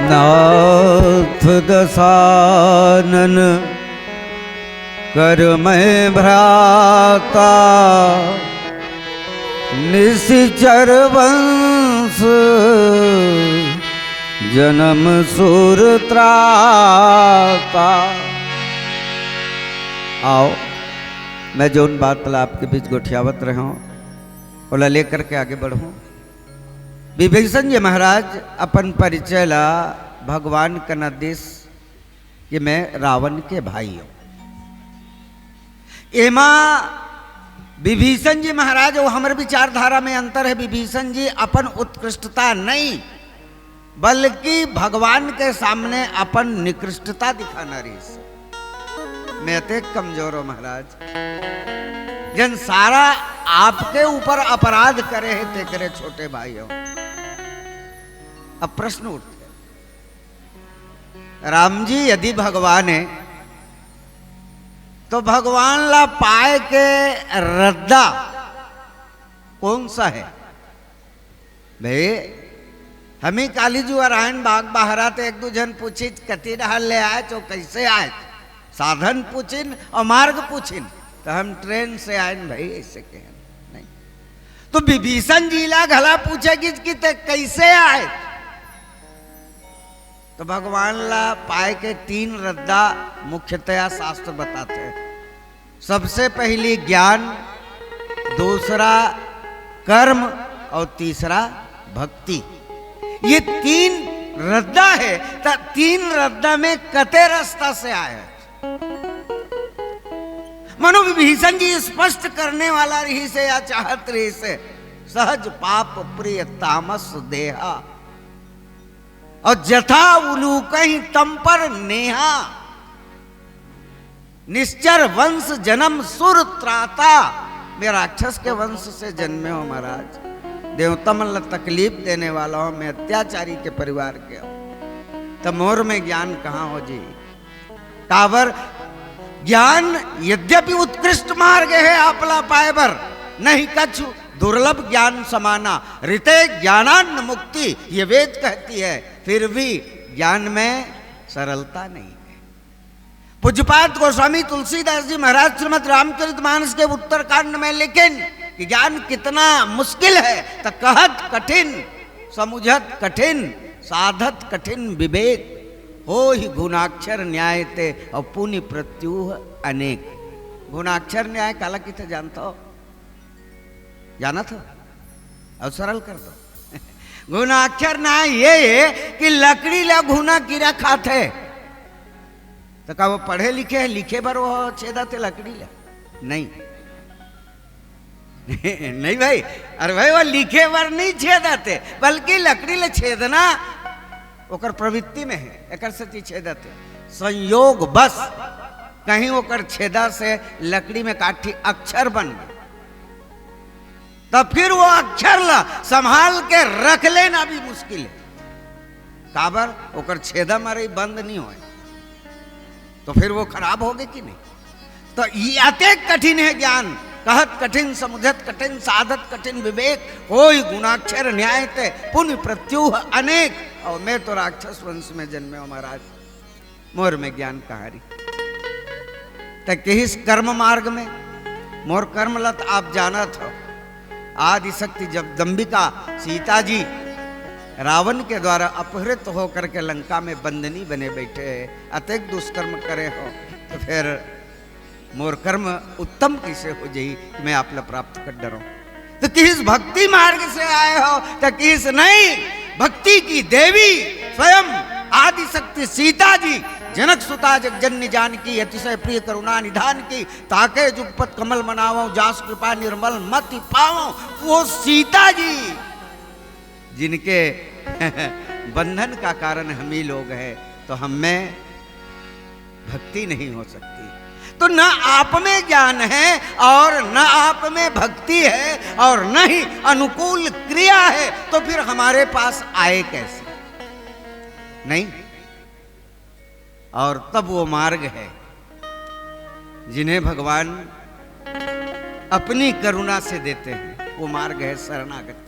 नाथ दशानन कर मैं भ्राता, निश्चर वंश जन्म सुर त्राता। आओ मैं जोन बात आपके बीच गोठियावत रहा हूँ ओला लेकर के आगे बढ़ूँ। विभीषण जी महाराज अपन परिचय ला भगवान का निर्देश कि मैं रावण के भाई हूं। एमा विभीषण जी महाराज वो हमारे विचारधारा में अंतर है। विभीषण जी अपन उत्कृष्टता नहीं बल्कि भगवान के सामने अपन निकृष्टता दिखाना रही से। मैं अत्यंत कमजोर हूं महाराज, जन सारा आपके ऊपर अपराध करे है ते करे छोटे भाई हो। अब प्रश्न उठते, राम जी यदि भगवान है तो भगवान ला पाए के रद्दा कौन सा है भाई? हमी काली जू रायन बाग बहरा तो एक दो जन पूछी कति डहल ले आए तो कैसे आए, साधन पूछिन और मार्ग पूछिन तो हम ट्रेन से आए भाई ऐसे कह नहीं। तो विभीषण जी ला घला पूछेगी कि ते कैसे आए तो भगवान ला पाए के तीन रद्दा मुख्यतया शास्त्र बताते हैं। सबसे पहली ज्ञान, दूसरा कर्म और तीसरा भक्ति। ये तीन रद्दा है तो तीन रद्दा में कते रास्ता से आए। मनो विभीषण जी स्पष्ट करने वाला रही से या चाहत रही से सहज पाप प्रिय तामस देहा और जथा उलूक तम पर नेहा, निश्चर वंश जन्म सुर त्राता। मैं राक्षस के वंश से जन्मे हो महाराज, देवता मन तकलीफ देने वाला हूं, मैं अत्याचारी के परिवार के हूं। तो मोर में ज्ञान कहां हो जी? काबर ज्ञान यद्यपि उत्कृष्ट मार्ग है आपला पाएबर, नहीं कछु दुर्लभ ज्ञान समाना, ऋते ज्ञानान्न मुक्ति ये वेद कहती है, फिर भी ज्ञान में सरलता नहीं है। पूज्यपाद गोस्वामी तुलसीदास जी महाराज श्रीमद् रामचरितमानस के उत्तरकांड में लिखें कि ज्ञान कितना मुश्किल है, तो कहत कठिन समुझत कठिन साधत कठिन विवेक, हो ही गुणाक्षर न्याय ते और पुण्य प्रत्युह अनेक। गुणाक्षर न्याय काला किथे जानता हो? जाना था और सरल कर दो। गुणाक्षर न्याय ये है कि लकड़ी ला घुना कीड़ा खाते तो का वो पढ़े लिखे है, लिखे पर वो छेदा थे लकड़ी ला नहीं। नहीं भाई, अरे भाई वो लिखे पर नहीं छेदाते बल्कि लकड़ी ले छेदना ओकर प्रवृत्ति में है। एक सती छेदाते संयोग बस कहीं ओकर छेदा से लकड़ी में काठी अक्षर बन गए तो फिर वो अक्षर ला संभाल के रख लेना भी मुश्किल है। काबर ओकर छेदा मारे बंद नहीं होए तो फिर वो खराब होगे कि नहीं। तो ये अत्यंत कठिन है ज्ञान, कहत कठिन समुझत कठिन साधत कठिन विवेक, होई गुणाक्षर न्याय ते पुण्य प्रत्युह अनेक। और मैं तो राक्षस वंश में जन्मे हूं महाराज, मोर में ज्ञान कहारी तो किस कर्म मार्ग में मोर कर्मलत आप जाना था। आदि शक्ति जब दंबिका सीता जी रावण के द्वारा अपहृत होकर के लंका में बंदनी बने बैठे, अत्यधिक दुष्कर्म करे हो तो फिर मोर कर्म उत्तम कैसे हो जाई कि मैं आप प्राप्त कर डरो। तो किस भक्ति मार्ग से आए हो तो किस नहीं, भक्ति की देवी स्वयं आदि शक्ति सीता जी जनक सुता जगजननी जानकी अतिशय प्रिय करुणा निधान की, ताके जुगपत कमल मनावो जास कृपा निर्मल मति पावो। वो सीता जी जिनके बंधन का कारण हम ही लोग हैं, तो हम में भक्ति नहीं हो सकती। तो न आप में ज्ञान है और न आप में भक्ति है और न ही अनुकूल क्रिया है, तो फिर हमारे पास आए कैसे? नहीं। और तब वो मार्ग है जिन्हें भगवान अपनी करुणा से देते हैं, कुमार्ग है शरणागत।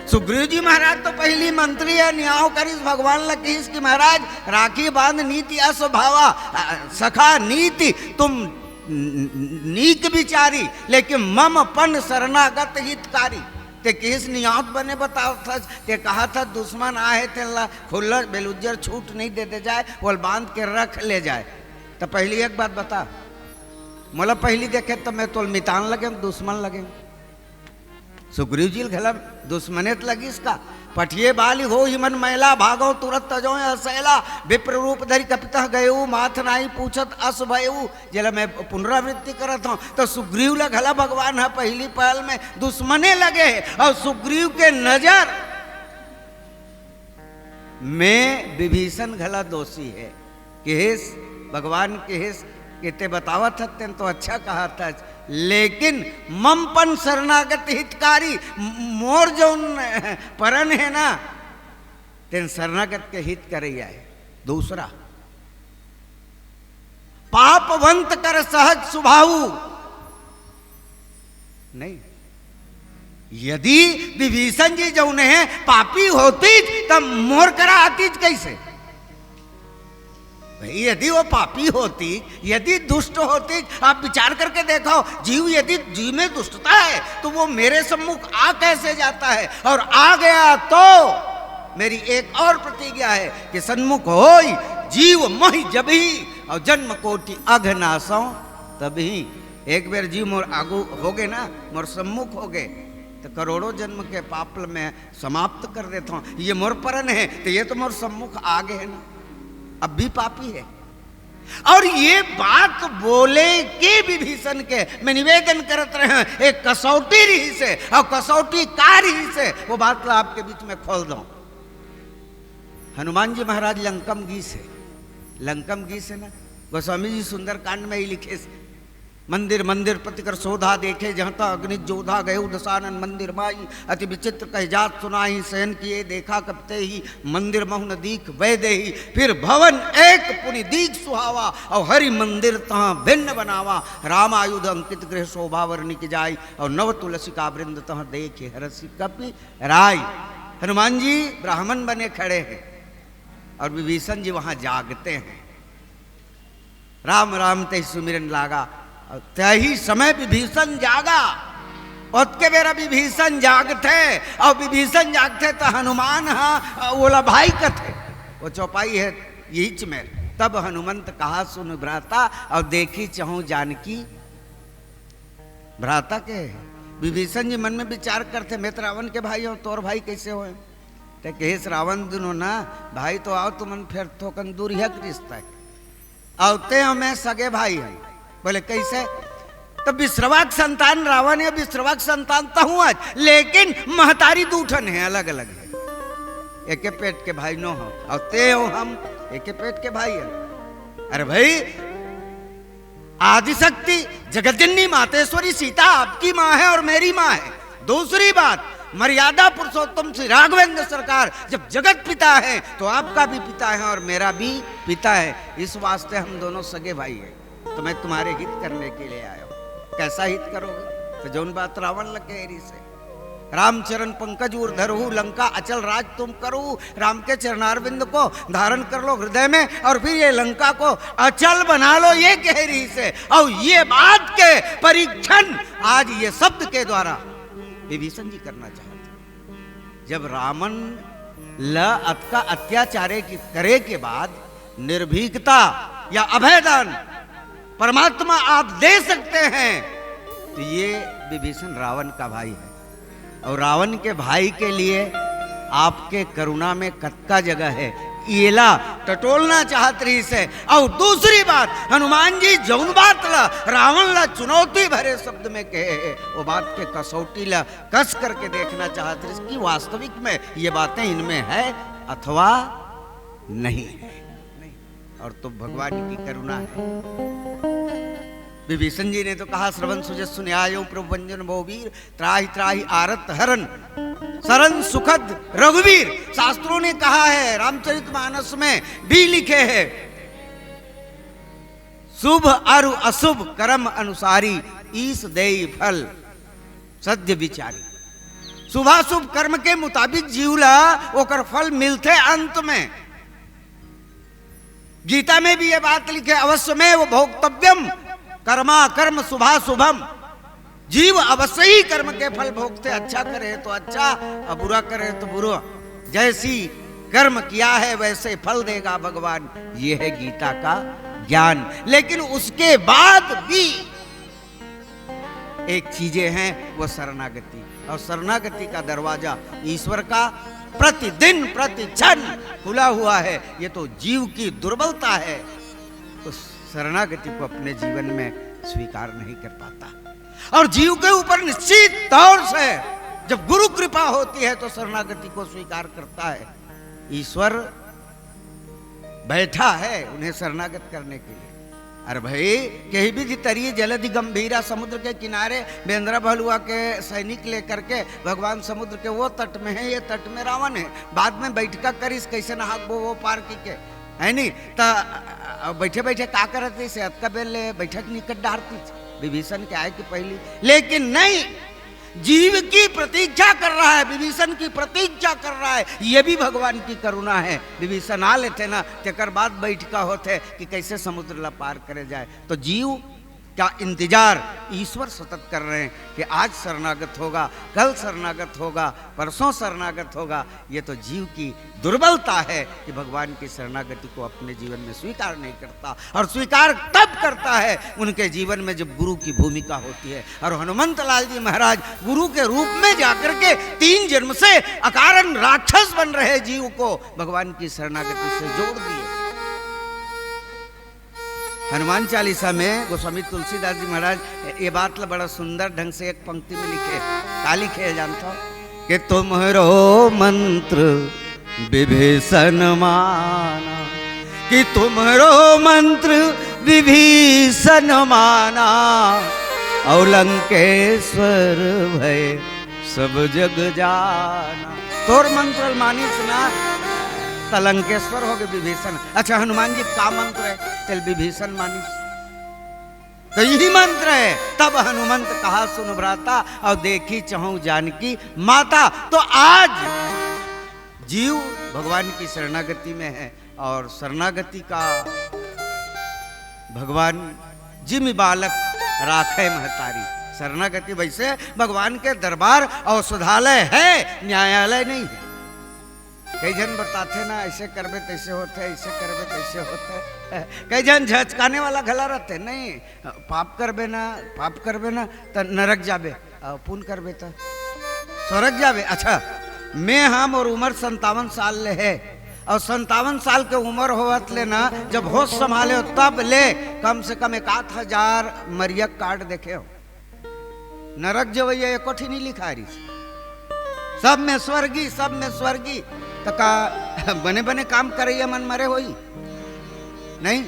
सुग्रीव जी महाराज तो पहली मंत्री है, न्याय करिस भगवान लकीस की महाराज राखी बांध नीति अस्वभावा सखा नीति तुम नीक विचारी, लेकिन मम पन शरणागत हितकारी। ते किस नियात बने बताओ था, ते कहा था दुश्मन आए थे खुल्लर बेलुज्जर छूट नहीं देते जाए, वो बांध के रख ले जाए। तो पहली एक बात बता, मोला पहली देखे तो मैं तो मितान लगे दुश्मन लगे। सुग्रीव जी घला दुश्मनेत लगी इसका पठिए बाली हो हिमन मैला भागो तुरंत तजो असैला विप्र रूप धरि कपिता गयऊ माथ नाई पूछत अस भयऊ। जला मैं पुनरावृत्ति करत हूँ तो सुग्रीव ल घला भगवान है पहली पहल में दुश्मने लगे और सुग्रीव के नजर में विभीषण घला दोषी है। केस भगवान केस कहते बतावत हत्यन तो अच्छा कहा था, लेकिन ममपन शरणागत हितकारी मोर जो परन है ना तेन शरणागत के हित करैया है। दूसरा पापवंत कर सहज सुभाऊ नहीं, यदि विभीषण जी जो है पापी होती तब मोर करा आती कैसे भाई। यदि वो पापी होती, यदि दुष्ट होती, आप विचार करके देखो जीव यदि जीव में दुष्टता है तो वो मेरे सम्मुख आ कैसे जाता है, और आ गया तो मेरी एक और प्रतिज्ञा है कि सन्मुख होई जीव मोहि जभी और जन्म कोटि अघनासों तभी। एक बार जीव मोर आगू हो गए ना, मोर सम्मुख हो गए तो करोड़ों जन्म के पाप में समाप्त कर देता हूँ। ये मोर परन है तो ये तो मोर सम्मुख आगे है ना, अब भी पापी है। और ये बात बोले के विभीषण के मैं निवेदन करत रहे एक कसौटी रही से और कसौटी का रही से वो बात ला आपके बीच में खोल दूं। हनुमान जी महाराज लंकम गीस है, लंकम गीस है ना, गोस्वामी जी सुंदर कांड में ही लिखे मंदिर मंदिर प्रतिकर शोधा देखे जहाँ तक अग्नि जोधा गए दशानन मंदिर माई अति विचित्र कह जात सुनाई सहन किए देखा कपते ही मंदिर महुन दीख वै देही फिर भवन एक पुनि दीख सुहावा और हरि मंदिर तहाँ भिन्न बनावा राम आयुध अंकित गृह शोभा वर्णि की जाय और नव तुलसी का वृंद तहाँ देखे हरसी कपि राय। हनुमान जी ब्राह्मण बने खड़े हैं और विभीषण जी वहां जागते हैं। राम राम ते सुमिरन लागा, तही समय विभीषण जागा। उसके बेरा विभीषण जागते और विभीषण जागते तो हनुमान हाँ बोला भाई कथे वो चौपाई है यही में। तब हनुमंत कहा सुन भ्राता और देखी चाहूं जानकी। भ्राता के विभीषण जी मन में विचार करते मैं तो रावण के भाई हूं, तोर भाई कैसे हो ते कहेस रावण दुनो ना भाई तो आओ तुमन फिर थोकन दूर है रिश्ता है औते मैं सगे भाई है। बोले कैसे, तो विश्रवाक संतान रावण है, विश्रवाक संतान तो हूं आज, लेकिन महतारी दूठन है अलग अलग है, एक पेट के भाई नो हो और ते हो हम एक पेट के भाई है। अरे भाई आदिशक्ति जगतजननी मातेश्वरी सीता आपकी माँ है और मेरी माँ है। दूसरी बात मर्यादा पुरुषोत्तम श्री राघवेंद्र सरकार जब जगत पिता है तो आपका भी पिता है और मेरा भी पिता है, इस वास्ते हम दोनों सगे भाई हैं। तो मैं तुम्हारे हित करने के लिए आया हूं। कैसा हित करोगे, तो जौन बात रावण लगे से रामचरण पंकज उर धरहु लंका अचल राज तुम करो। राम के चरणारविंद को धारण कर लो हृदय में और फिर ये लंका को अचल बना लो, ये कह रही से। और ये बात के परीक्षण आज ये शब्द के द्वारा विभीषण जी करना चाहते। जब रावण का अत्याचार करे के बाद निर्भीकता या अभयदान परमात्मा आप दे सकते हैं, तो ये विभीषण रावण का भाई है और रावण के भाई के लिए आपके करुणा में कत्का जगह है, येला टटोलना चाहत रही से। और दूसरी बात हनुमान जी जौन बात ला रावण ला चुनौती भरे शब्द में कहे वो बात के कसौटी ला कस करके देखना चाहत रही कि वास्तविक में ये बातें इनमें है अथवा नहीं है। और तो भगवान की करुणा है। विभीषण जी ने तो कहा श्रवण सुजस सुन्यायो प्रभुवंजन बहुवीर त्राहि त्राहि आरत हरन सरन सुखद रघुवीर। शास्त्रों ने कहा है, रामचरितमानस में भी लिखे है, शुभ अरु अशुभ कर्म अनुसारी ईश देई फल सद्य विचारी। शुभाशुभ कर्म के मुताबिक जीवला ओकर फल मिलते अंत में। गीता में भी ये बात लिखे, अवश्य में वो भोक्तव्यम कर्मा कर्म शुभाशुभम। जीव अवश्य ही कर्म के फल भोगते, अच्छा करे तो अच्छा और बुरा करे तो बुरा। जैसी कर्म किया है वैसे फल देगा भगवान, ये है गीता का ज्ञान। लेकिन उसके बाद भी एक चीजें हैं, वो शरणागति। और शरणागति का दरवाजा ईश्वर का प्रतिदिन प्रतिक्षण खुला हुआ है। ये तो जीव की दुर्बलता है, तो शरणागति को अपने जीवन में स्वीकार नहीं कर पाता। और जीव के ऊपर निश्चित तौर से जब गुरु कृपा होती है तो शरणागति को स्वीकार करता है। ईश्वर बैठा है उन्हें शरणागत करने के लिए। अरे भाई, कहीं भी तरिए जलधि गंभीरा, समुद्र के किनारे बेंद्रा भलुआ के सैनिक लेकर के भगवान समुद्र के वो तट में है, ये तट में रावण है। बाद में बैठका करिस कैसे नहाक वो पार की के है नहीं, तो बैठे बैठे का करते से अतका बेल बैठक निकट डारती विभीषण के आए की पहली। लेकिन नहीं, जीव की प्रतीक्षा कर रहा है, विभीषण की प्रतीक्षा कर रहा है। यह भी भगवान की करुणा है। विभीषण आ लेते ना, तेकर बाद बैठका होते कि कैसे समुद्र ला पार करे जाए। तो जीव का इंतजार ईश्वर सतत कर रहे हैं कि आज शरणागत होगा, कल शरणागत होगा, परसों शरणागत होगा। ये तो जीव की दुर्बलता है कि भगवान की शरणागति को अपने जीवन में स्वीकार नहीं करता। और स्वीकार तब करता है उनके जीवन में जब गुरु की भूमिका होती है। और हनुमंत लाल जी महाराज गुरु के रूप में जाकर के 3 जन्म से अकारण राक्षस बन रहे जीव को भगवान की शरणागति से जोड़ दिए। हनुमान चालीसा में गोस्वामी तुलसीदास जी महाराज ये बात बड़ा सुंदर ढंग से एक पंक्ति में लिखे। का लिखे जानता कि तुम्हारो मंत्र विभीषण माना, कि तुम्हारो मंत्र विभीषण माना, और लंकेश्वर भय सब जग जाना। तोर मंत्र मानिस ना तलंकेश्वर हो गए विभीषण। अच्छा, हनुमान जी का मंत्र है तेल विभीषण मानिस, तो यही मंत्र है। तब हनुमंत कहा सुन भ्राता, और देखी चहु जानकी माता। तो आज जीव भगवान की शरणागति में है। और शरणागति का भगवान जिम बालक राखे महतारी। शरणागति वैसे भगवान के दरबार औषधालय है, न्यायालय नहीं है। कई जन बताते ना ऐसे करबे तैसे होते, ऐसे करबे तैसे होते। कई जन झचकाने वाला गला रहते, नहीं पाप करबे ना तो नरक जाबे, पुण्य करबे तो स्वर्ग जाबे। अच्छा, मैं हम और उम्र 57 साल ले है, और 57 साल के उम्र होवत ले ना, जब होश संभाले हो तब ले कम से कम 1000 मरियक कार्ड देखे हो। नरक जो ये कोठी नहीं लिखा रही, सब में स्वर्गी, सब में स्वर्गी। तो का बने बने काम करे मन मरे होई नहीं।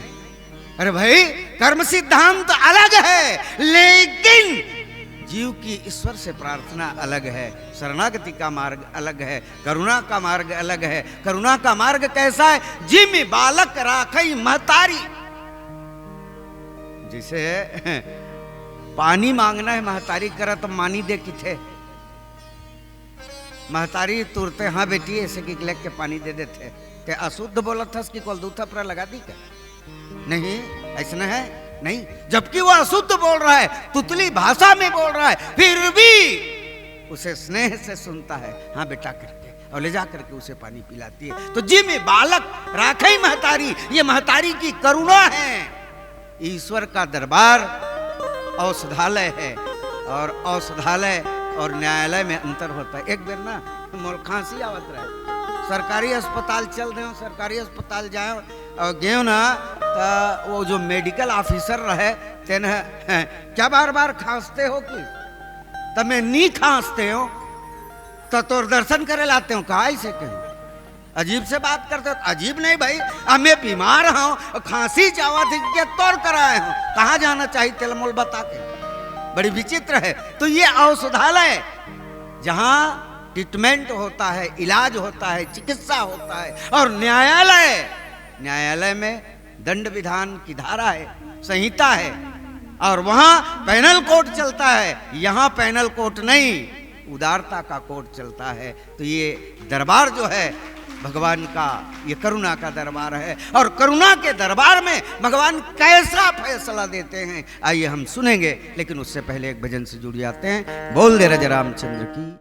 अरे भाई, कर्म सिद्धांत अलग है, लेकिन जीव की ईश्वर से प्रार्थना अलग है। शरणागति का मार्ग अलग है, करुणा का मार्ग अलग है। करुणा का मार्ग कैसा है? जिम बालक राखई महतारी। जिसे पानी मांगना है महतारी करा तो मानी दे किथे। महतारी तुरते हाँ बेटी ऐसे की लेके पानी दे देते। ते अशुद्ध बोला था कि कोल दूथा पर लगा दी क्या? नहीं, ऐसा है नहीं। जबकि वो अशुद्ध बोल रहा है, तुतली भाषा में बोल रहा है, फिर भी उसे स्नेह से सुनता है, हाँ बेटा करके, और ले जा करके उसे पानी पिलाती है। तो जी में बालक राखई महतारी, ये महतारी की करुणा है। ईश्वर का दरबार औषधालय है, और औषधालय और न्यायालय में अंतर होता है। एक बेर ना मोल खांसी आवत रहे, सरकारी अस्पताल चल रहे हो, सरकारी अस्पताल जाए और गए ना, तो वो जो मेडिकल ऑफिसर रहे तेन क्या बार बार खांसते हो कि तमें नहीं खांसते हो तो तोर दर्शन करे लाते हो। कहा ऐसे कहीं अजीब से बात करते हो। अजीब नहीं भाई, मैं बीमार हूँ, खांसी चावा थी के तौर कराए हूँ, कहाँ जाना चाहिए तेलमोल बता के। बड़ी विचित्र है। तो ये औषधालय जहां ट्रीटमेंट होता है, इलाज होता है, चिकित्सा होता है। और न्यायालय, न्यायालय में दंड विधान की धारा है, संहिता है, और वहां पैनल कोड चलता है, यहां पैनल कोड नहीं, उदारता का कोड चलता है। तो ये दरबार जो है भगवान का, ये करुणा का दरबार है, और करुणा के दरबार में भगवान कैसा फैसला देते हैं आइए हम सुनेंगे। लेकिन उससे पहले एक भजन से जुड़ जाते हैं। बोल दे राजा रामचंद्र की।